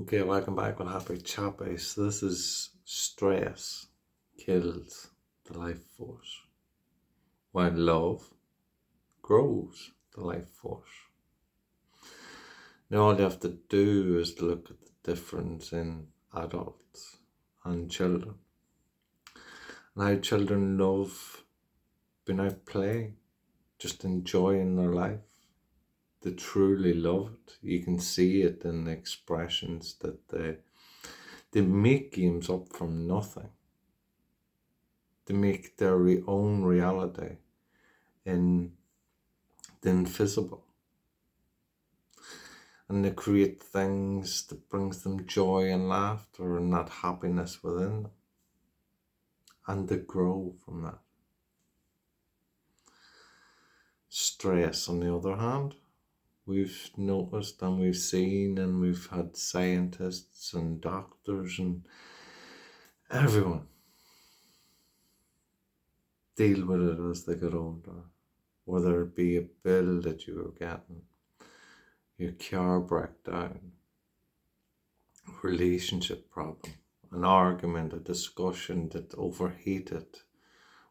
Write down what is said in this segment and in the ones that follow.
Okay, welcome back with Happy Chappy. So this is stress kills the life force, while love grows the life force. Now all you have to do is look at the difference in adults and children, and how children love being out playing, just enjoying their life. They truly love it. You can see it in the expressions that they make games up from nothing. They make their own reality in the invisible. And they create things that brings them joy and laughter and that happiness within them. And they grow from that. Stress, on the other hand, we've noticed and we've seen and we've had scientists and doctors and everyone deal with it as they get older. Whether it be a bill that you were getting, your car breakdown, relationship problem, an argument, a discussion that overheated,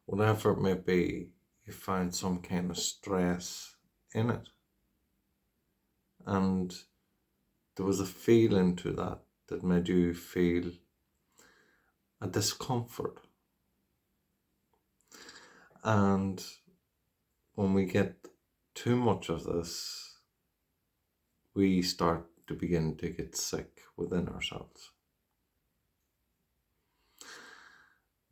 whatever it may be, you find some kind of stress in it. And there was a feeling to that that made you feel a discomfort. And when we get too much of this, we start to begin to get sick within ourselves.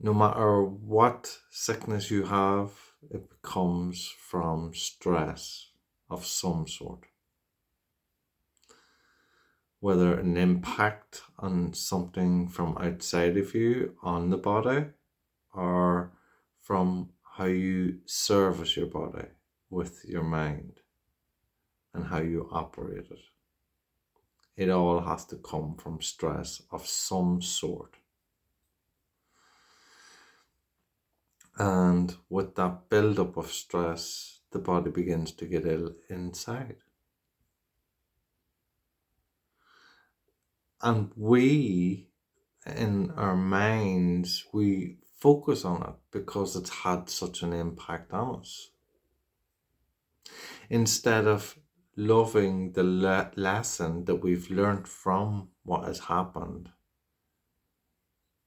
No matter what sickness you have, it comes from stress of some sort. Whether an impact on something from outside of you on the body, or from how you service your body with your mind and how you operate it. It all has to come from stress of some sort. And with that buildup of stress, the body begins to get ill inside. And we, in our minds, we focus on it because it's had such an impact on us. Instead of loving the lesson that we've learned from what has happened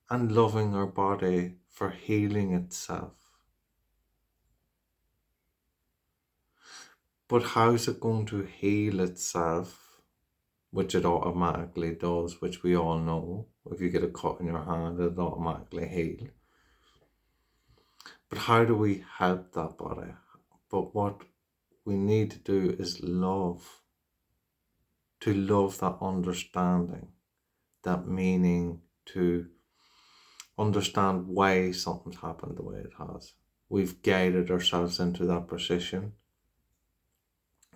and loving our body for healing itself. But how is it going to heal itself, which it automatically does, which we all know? If you get a cut in your hand, it automatically heals. But how do we help that body? But what we need to do is love. To love that understanding, that meaning, to understand why something's happened the way it has. We've guided ourselves into that position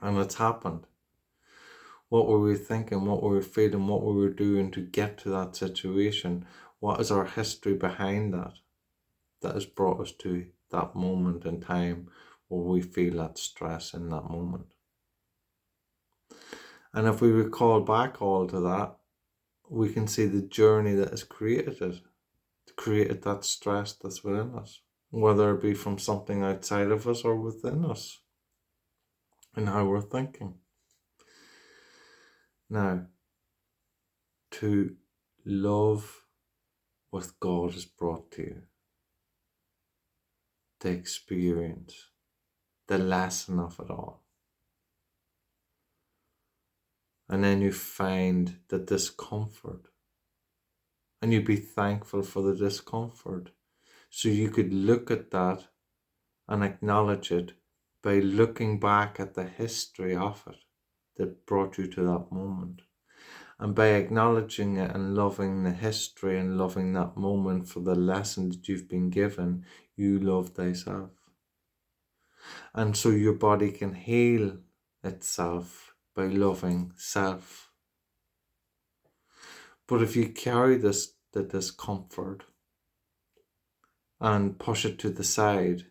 and it's happened. What were we thinking? What were we feeling? What were we doing to get to that situation? What is our history behind that has brought us to that moment in time where we feel that stress in that moment? And if we recall back all to that, we can see the journey that has created it, created that stress that's within us, whether it be from something outside of us or within us, and how we're thinking. Now, to love what God has brought to you, the experience, the lesson of it all. And then you find the discomfort, and you be thankful for the discomfort. So you could look at that and acknowledge it by looking back at the history of it that brought you to that moment. And by acknowledging it and loving the history and loving that moment for the lesson that you've been given, you love thyself. And so your body can heal itself by loving self. But if you carry the discomfort and push it to the side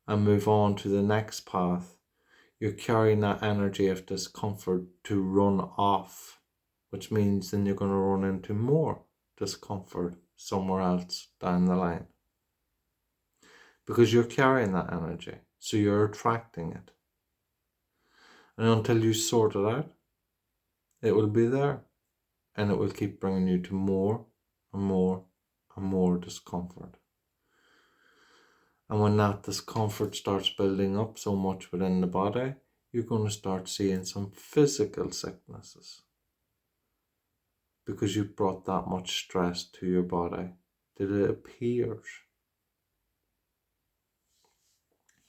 and move on to the next path, you're carrying that energy of discomfort to run off which means then you're going to run into more discomfort somewhere else down the line. Because you're carrying that energy, so you're attracting it. And until you sort it out, it will be there. And it will keep bringing you to more and more and more discomfort. And when that discomfort starts building up so much within the body, you're going to start seeing some physical sicknesses. Because you've brought that much stress to your body that it appears.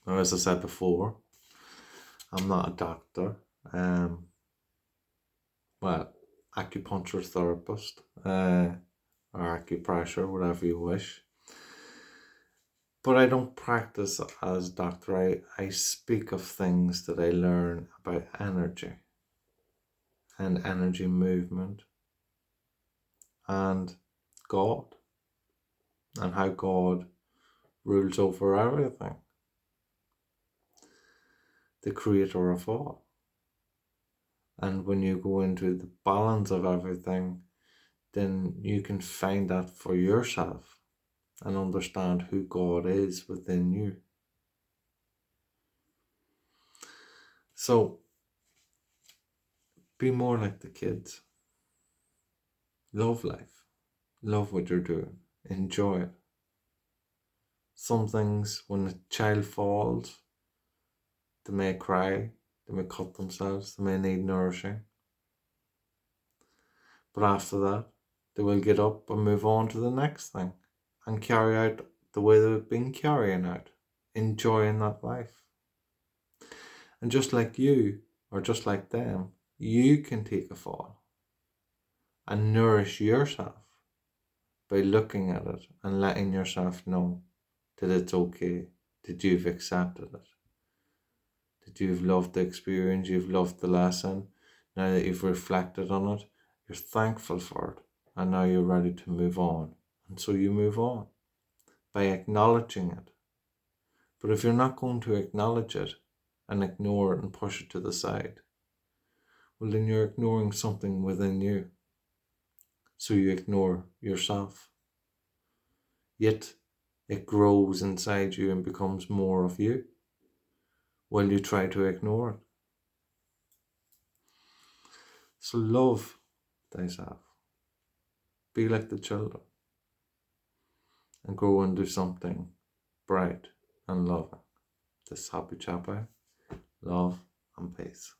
Now, as I said before, I'm not a doctor. Acupuncture therapist, or acupressure, whatever you wish. But I don't practice as a doctor. I speak of things that I learn about energy and energy movement and God and how God rules over everything, the creator of all. And when you go into the balance of everything, then you can find that for yourself and understand who God is within you. So, be more like the kids. Love life. Love what you're doing. Enjoy it. Some things, when a child falls, they may cry, they may cut themselves, they may need nourishing. But after that, they will get up and move on to the next thing and carry out the way they've been carrying out, enjoying that life. And just like you, or just like them, you can take a fall and nourish yourself by looking at it and letting yourself know that it's okay, that you've accepted it, that you've loved the experience, you've loved the lesson. Now that you've reflected on it, you're thankful for it, and now you're ready to move on. And so you move on by acknowledging it. But if you're not going to acknowledge it and ignore it and push it to the side, well, then you're ignoring something within you. So you ignore yourself. Yet it grows inside you and becomes more of you while you try to ignore it. So love thyself. Be like the children and grow into something bright and loving. This Happy Chappy, love and peace.